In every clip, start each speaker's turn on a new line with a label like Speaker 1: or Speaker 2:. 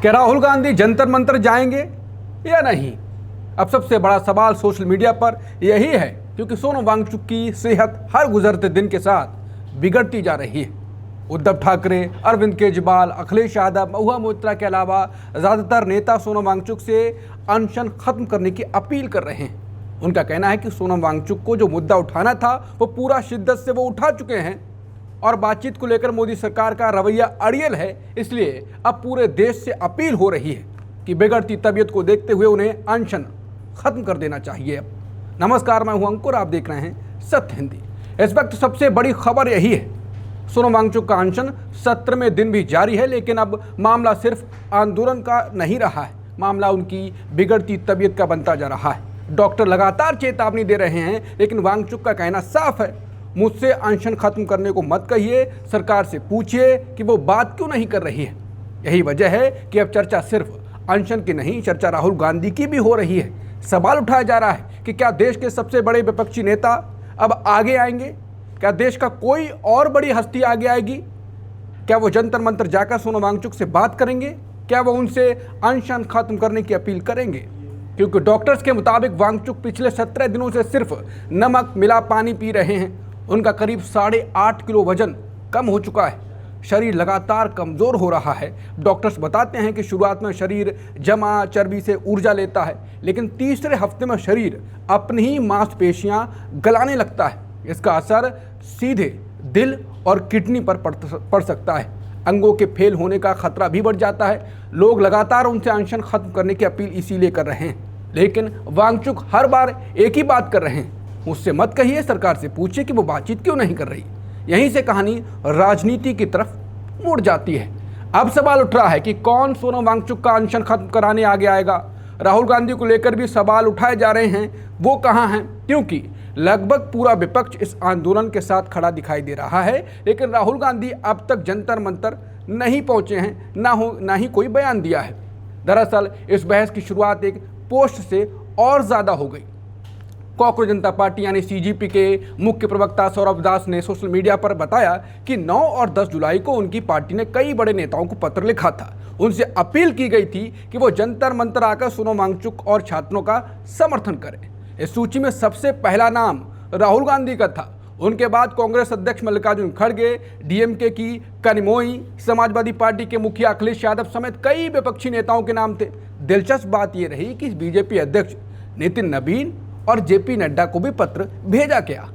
Speaker 1: क्या राहुल गांधी जंतर मंतर जाएंगे या नहीं? अब सबसे बड़ा सवाल सोशल मीडिया पर यही है, क्योंकि सोनम वांगचुक की सेहत हर गुजरते दिन के साथ बिगड़ती जा रही है। उद्धव ठाकरे, अरविंद केजरीवाल, अखिलेश यादव, महुआ मोइत्रा के अलावा ज़्यादातर नेता सोनम वांगचुक से अनशन खत्म करने की अपील कर रहे हैं। उनका कहना है कि सोनम वांगचुक को जो मुद्दा उठाना था वो पूरा शिद्दत से वो उठा चुके हैं और बातचीत को लेकर मोदी सरकार का रवैया अड़ियल है। इसलिए अब पूरे देश से अपील हो रही है कि बिगड़ती तबीयत को देखते हुए उन्हें अनशन खत्म कर देना चाहिए। अब नमस्कार, मैं हूं अंकुर, आप देख रहे हैं सत्य हिंदी। इस वक्त सबसे बड़ी खबर यही है, सोनम वांगचुक का अनशन 17वें दिन भी जारी है, लेकिन अब मामला सिर्फ आंदोलन का नहीं रहा है, मामला उनकी बिगड़ती तबीयत का बनता जा रहा है। डॉक्टर लगातार चेतावनी दे रहे हैं, लेकिन वांगचुक का कहना साफ है, मुझसे अनशन खत्म करने को मत कहिए, सरकार से पूछिए कि वो बात क्यों नहीं कर रही है। यही वजह है कि अब चर्चा सिर्फ अनशन की नहीं, चर्चा राहुल गांधी की भी हो रही है। सवाल उठाया जा रहा है कि क्या देश के सबसे बड़े विपक्षी नेता अब आगे आएंगे? क्या देश का कोई और बड़ी हस्ती आगे आएगी? क्या वो जंतर मंतर जाकर सोनम वांगचुक से बात करेंगे? क्या वो उनसे अनशन खत्म करने की अपील करेंगे? क्योंकि डॉक्टर्स के मुताबिक वांगचुक पिछले 17 दिनों से सिर्फ नमक मिला पानी पी रहे हैं। उनका करीब 8.5 किलो वजन कम हो चुका है, शरीर लगातार कमज़ोर हो रहा है। डॉक्टर्स बताते हैं कि शुरुआत में शरीर जमा चर्बी से ऊर्जा लेता है, लेकिन तीसरे हफ्ते में शरीर अपनी ही मांसपेशियां गलाने लगता है। इसका असर सीधे दिल और किडनी पर पड़ सकता है। अंगों के फेल होने का खतरा भी बढ़ जाता है। लोग लगातार उनसे अनशन खत्म करने की अपील इसीलिए कर रहे हैं, लेकिन वांगचुक हर बार एक ही बात कर रहे हैं, मुझसे मत कहिए, सरकार से पूछिए कि वो बातचीत क्यों नहीं कर रही। यहीं से कहानी राजनीति की तरफ मुड़ जाती है। अब सवाल उठ रहा है कि कौन सोनम वांगचुक का अनशन खत्म कराने आगे आएगा। राहुल गांधी को लेकर भी सवाल उठाए जा रहे हैं, वो कहाँ हैं? क्योंकि लगभग पूरा विपक्ष इस आंदोलन के साथ खड़ा दिखाई दे रहा है, लेकिन राहुल गांधी अब तक जंतर मंतर नहीं पहुंचे हैं, ना ही कोई बयान दिया है। दरअसल इस बहस की शुरुआत एक पोस्ट से और ज़्यादा हो गई। कॉकरोच जनता पार्टी यानी सीजेपी के मुख्य प्रवक्ता सौरभ दास ने सोशल मीडिया पर बताया कि 9 और 10 जुलाई को उनकी पार्टी ने कई बड़े नेताओं को पत्र लिखा था। उनसे अपील की गई थी कि वो जंतर मंतर आकर सोनम वांगचुक और छात्रों का समर्थन करें। इस सूची में सबसे पहला नाम राहुल गांधी का था। उनके बाद कांग्रेस अध्यक्ष मल्लिकार्जुन खड़गे, डीएमके की कनिमोई, समाजवादी पार्टी के मुखिया अखिलेश यादव समेत कई विपक्षी नेताओं के नाम थे। दिलचस्प बात यह रही कि बीजेपी अध्यक्ष नितिन नबीन और जेपी नड्डा को भी पत्र भेजा गया।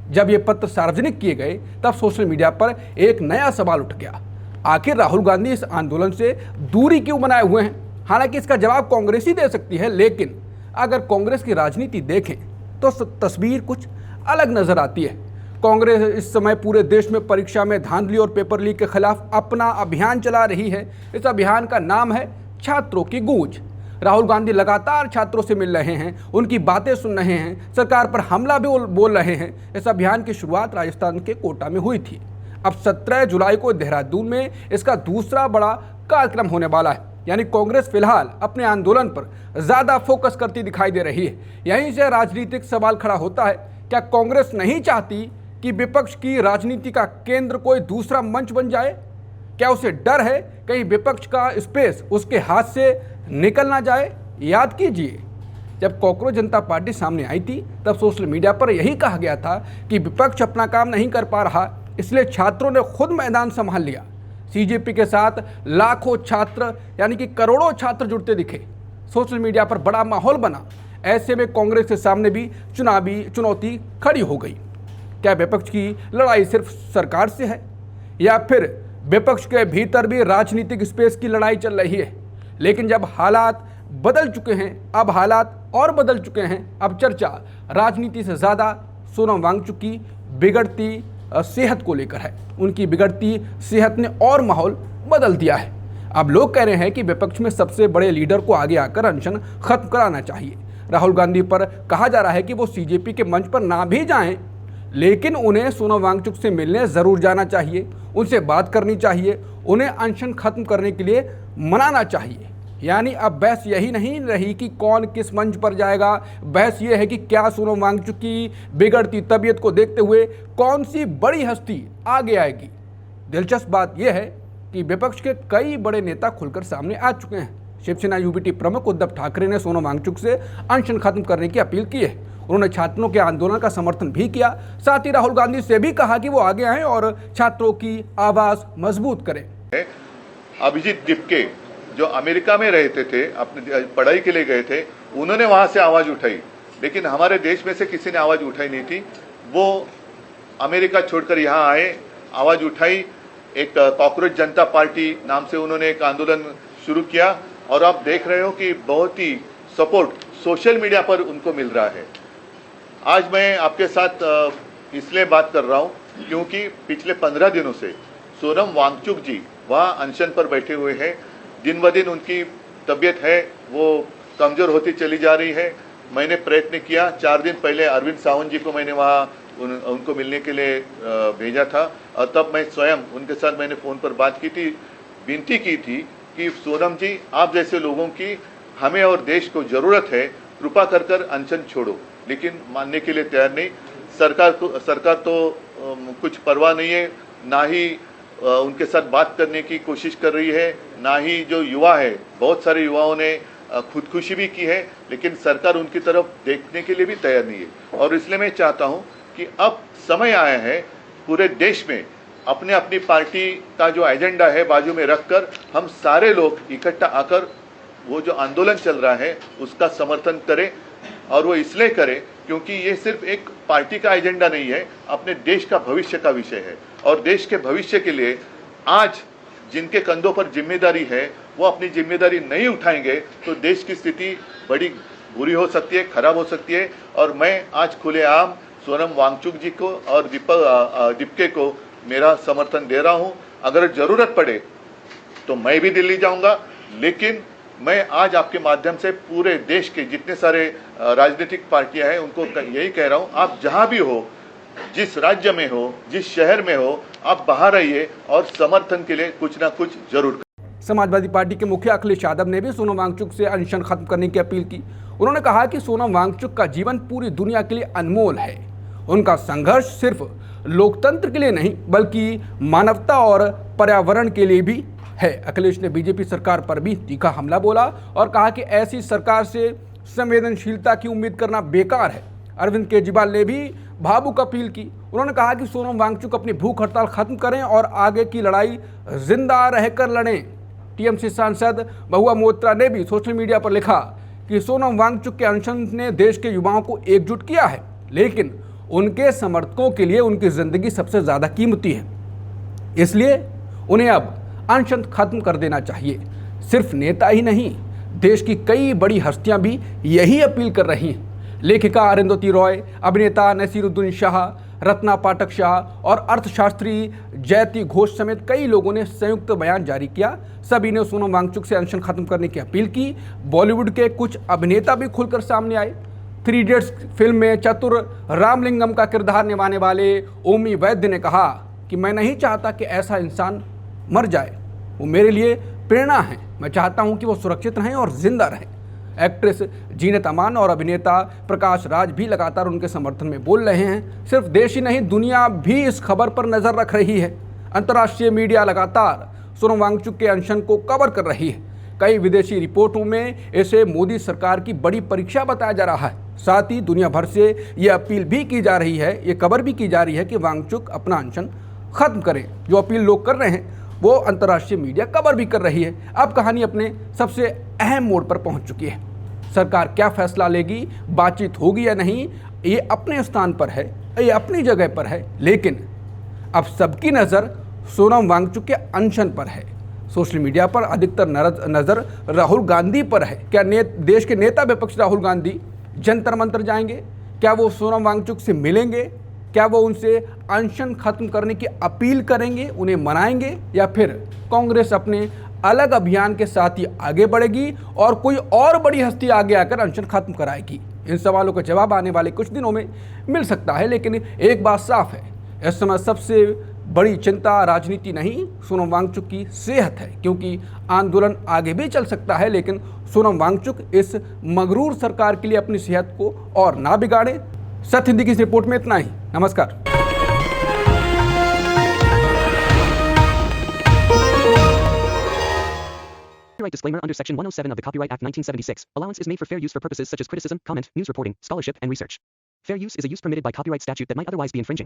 Speaker 1: जब ये पत्र सार्वजनिक किए गए तब सोशल मीडिया पर एक नया सवाल उठ गया, आखिर राहुल गांधी इस आंदोलन से दूरी क्यों बनाए हुए हैं? हालांकि इसका जवाब कांग्रेस ही दे सकती है, लेकिन अगर कांग्रेस की राजनीति देखें तो तस्वीर कुछ अलग नजर आती है। कांग्रेस इस समय पूरे देश में परीक्षा में धांधली और पेपर लीक के खिलाफ अपना अभियान चला रही है। इस अभियान का नाम है छात्रों की गूंज। राहुल गांधी लगातार छात्रों से मिल रहे हैं, उनकी बातें सुन रहे हैं, सरकार पर हमला भी बोल रहे हैं। इस अभियान की शुरुआत राजस्थान के कोटा में हुई थी। अब 17 जुलाई को देहरादून में इसका दूसरा बड़ा कार्यक्रम होने वाला है। यानी कांग्रेस फिलहाल अपने आंदोलन पर ज़्यादा फोकस करती दिखाई दे रही है। यहीं से राजनीतिक सवाल खड़ा होता है, क्या कांग्रेस नहीं चाहती कि विपक्ष की राजनीति का केंद्र कोई दूसरा मंच बन जाए? क्या उसे डर है कहीं विपक्ष का स्पेस उसके हाथ से निकल ना जाए? याद कीजिए, जब कॉकरोच जनता पार्टी सामने आई थी तब सोशल मीडिया पर यही कहा गया था कि विपक्ष अपना काम नहीं कर पा रहा, इसलिए छात्रों ने खुद मैदान संभाल लिया। सीजेपी के साथ लाखों छात्र यानी कि करोड़ों छात्र जुड़ते दिखे। सोशल मीडिया पर बड़ा माहौल बना। ऐसे में कांग्रेस के सामने भी चुनौती खड़ी हो गई। क्या विपक्ष की लड़ाई सिर्फ सरकार से है, या फिर विपक्ष के भीतर भी राजनीतिक स्पेस की लड़ाई चल रही है? लेकिन जब हालात बदल चुके हैं, अब हालात और बदल चुके हैं। अब चर्चा राजनीति से ज़्यादा सोनम वांगचुक की बिगड़ती सेहत को लेकर है। उनकी बिगड़ती सेहत ने और माहौल बदल दिया है। अब लोग कह रहे हैं कि विपक्ष में सबसे बड़े लीडर को आगे आकर अनशन खत्म कराना चाहिए। राहुल गांधी पर कहा जा रहा है कि वो सीजेपी के मंच पर ना भी जाएं, लेकिन उन्हें सोनम वांगचुक से मिलने ज़रूर जाना चाहिए, उनसे बात करनी चाहिए, उन्हें अनशन खत्म करने के लिए मनाना चाहिए। यानी अब बहस यही नहीं रही कि कौन किस मंच पर जाएगा, बहस ये है कि क्या सोनम वांगचुक की बिगड़ती तबीयत को देखते हुए कौन सी बड़ी हस्ती आगे आएगी। दिलचस्प बात यह है कि विपक्ष के कई बड़े नेता खुलकर सामने आ चुके हैं। शिवसेना यूबीटी प्रमुख उद्धव ठाकरे ने सोनम वांगचुक से अनशन खत्म करने की अपील की है। उन्होंने छात्रों के आंदोलन का समर्थन भी किया। साथ ही राहुल गांधी से भी कहा कि वो आगे आएं और छात्रों की आवाज मजबूत करें।
Speaker 2: अभिजीत दीपके जो अमेरिका में रहते थे, अपनी पढ़ाई के लिए गए थे, उन्होंने वहां से आवाज उठाई, लेकिन हमारे देश में से किसी ने आवाज उठाई नहीं थी। वो अमेरिका छोड़कर यहाँ आए, आवाज उठाई। एक कॉकरोच जनता पार्टी नाम से उन्होंने एक आंदोलन शुरू किया और आप देख रहे हो कि बहुत ही सपोर्ट सोशल मीडिया पर उनको मिल रहा है। आज मैं आपके साथ इसलिए बात कर रहा हूं क्योंकि पिछले 15 दिनों से सोनम वांगचुक जी वहाँ अनशन पर बैठे हुए हैं। दिन ब दिन उनकी तबीयत है वो कमजोर होती चली जा रही है। मैंने प्रयत्न किया, 4 दिन पहले अरविंद सावंत जी को मैंने वहाँ उनको मिलने के लिए भेजा था और तब मैं स्वयं उनके साथ मैंने फ़ोन पर बात की थी, विनती की थी कि सोनम जी, आप जैसे लोगों की हमें और देश को ज़रूरत है, कृपा कर अनशन छोड़ो। लेकिन मानने के लिए तैयार नहीं। सरकार तो कुछ परवाह नहीं है, ना ही उनके साथ बात करने की कोशिश कर रही है, ना ही जो युवा है, बहुत सारे युवाओं ने खुदकुशी भी की है, लेकिन सरकार उनकी तरफ देखने के लिए भी तैयार नहीं है। और इसलिए मैं चाहता हूं कि अब समय आया है पूरे देश में अपने अपनी पार्टी का जो एजेंडा है बाजू में रखकर हम सारे लोग इकट्ठा आकर वो जो आंदोलन चल रहा है उसका समर्थन करें। और वो इसलिए करें क्योंकि ये सिर्फ एक पार्टी का एजेंडा नहीं है, अपने देश का भविष्य का विषय है। और देश के भविष्य के लिए आज जिनके कंधों पर जिम्मेदारी है वो अपनी जिम्मेदारी नहीं उठाएंगे तो देश की स्थिति बड़ी बुरी हो सकती है, खराब हो सकती है। और मैं आज खुलेआम सोनम वांगचुक जी को और दीपके को मेरा समर्थन दे रहा हूं। अगर जरूरत पड़े तो मैं भी दिल्ली जाऊंगा, लेकिन मैं आज आपके माध्यम से पूरे देश के जितने सारे राजनीतिक पार्टियां हैं उनको यही कह रहा हूं, आप जहां भी हो, जिस राज्य में हो, जिस शहर में हो, आप बाहर आइए और समर्थन के लिए कुछ ना कुछ जरूर करें।
Speaker 1: समाजवादी पार्टी के मुखिया अखिलेश यादव ने भी सोनम वांगचुक से अनशन खत्म करने की अपील की। उन्होंने कहा कि सोनम वांगचुक का जीवन पूरी दुनिया के लिए अनमोल है। उनका संघर्ष सिर्फ लोकतंत्र के लिए नहीं बल्कि मानवता और पर्यावरण के लिए भी है। अखिलेश ने बीजेपी सरकार पर भी तीखा हमला बोला और कहा कि ऐसी सरकार से संवेदनशीलता की उम्मीद करना बेकार है। अरविंद केजरीवाल ने भी भावुक अपील की। उन्होंने कहा कि सोनम वांगचुक अपनी भूख हड़ताल खत्म करें और आगे की लड़ाई जिंदा रहकर लड़ें। टीएमसी सांसद बहुआ मोत्रा ने भी सोशल मीडिया पर लिखा कि सोनम वांगचुक के अनशन ने देश के युवाओं को एकजुट किया है, लेकिन उनके समर्थकों के लिए उनकी जिंदगी सबसे ज्यादा कीमती है, इसलिए उन्हें अब अनशन खत्म कर देना चाहिए। सिर्फ नेता ही नहीं, देश की कई बड़ी हस्तियां भी यही अपील कर रही हैं। लेखिका अरुंधति रॉय, अभिनेता नसीरुद्दीन शाह, रत्ना पाठक शाह और अर्थशास्त्री जयति घोष समेत कई लोगों ने संयुक्त बयान जारी किया। सभी ने सोनम वांगचुक से अनशन खत्म करने की अपील की। बॉलीवुड के कुछ अभिनेता भी खुलकर सामने आए। 3 इडियट्स फिल्म में चतुर रामलिंगम का किरदार निभाने वाले ओमी वैद्य ने कहा कि मैं नहीं चाहता कि ऐसा इंसान मर जाए, वो मेरे लिए प्रेरणा है। मैं चाहता हूं कि वो सुरक्षित रहें और जिंदा रहें। एक्ट्रेस जीनत अमान और अभिनेता प्रकाश राज भी लगातार उनके समर्थन में बोल रहे हैं। सिर्फ देश ही नहीं, दुनिया भी इस खबर पर नजर रख रही है। अंतर्राष्ट्रीय मीडिया लगातार सोनम वांगचुक के अनशन को कवर कर रही है। कई विदेशी रिपोर्टों में इसे मोदी सरकार की बड़ी परीक्षा बताया जा रहा है। साथ ही दुनिया भर से ये अपील भी की जा रही है, ये खबर भी की जा रही है कि वांगचुक अपना अनशन खत्म करें। जो अपील लोग कर रहे हैं वो अंतर्राष्ट्रीय मीडिया कवर भी कर रही है। अब कहानी अपने सबसे अहम मोड़ पर पहुंच चुकी है। सरकार क्या फैसला लेगी, बातचीत होगी या नहीं, ये अपने स्थान पर है, ये अपनी जगह पर है, लेकिन अब सबकी नज़र सोनम वांगचुक के अनशन पर है। सोशल मीडिया पर अधिकतर नज़र राहुल गांधी पर है। क्या देश के नेता विपक्ष राहुल गांधी जंतर मंतर जाएंगे? क्या वो सोनम वांगचुक से मिलेंगे? क्या वो उनसे अनशन खत्म करने की अपील करेंगे, उन्हें मनाएंगे, या फिर कांग्रेस अपने अलग अभियान के साथ ही आगे बढ़ेगी और कोई और बड़ी हस्ती आगे आकर अनशन खत्म कराएगी? इन सवालों का जवाब आने वाले कुछ दिनों में मिल सकता है, लेकिन एक बात साफ है, इस समय सबसे बड़ी चिंता राजनीति नहीं, सोनम वांगचुक की सेहत है। क्योंकि आंदोलन आगे भी चल सकता है, लेकिन सोनम वांगचुक इस मगरूर सरकार के लिए अपनी सेहत को और ना बिगाड़े। सत्य हिंदी की इस रिपोर्ट में इतना ही। नमस्कार।
Speaker 3: Copyright disclaimer under Section 107 of the Copyright Act 1976. Allowance is made for fair use for purposes such as criticism, comment, news reporting, scholarship, and research. Fair use is a use permitted by copyright statute that might otherwise be infringing.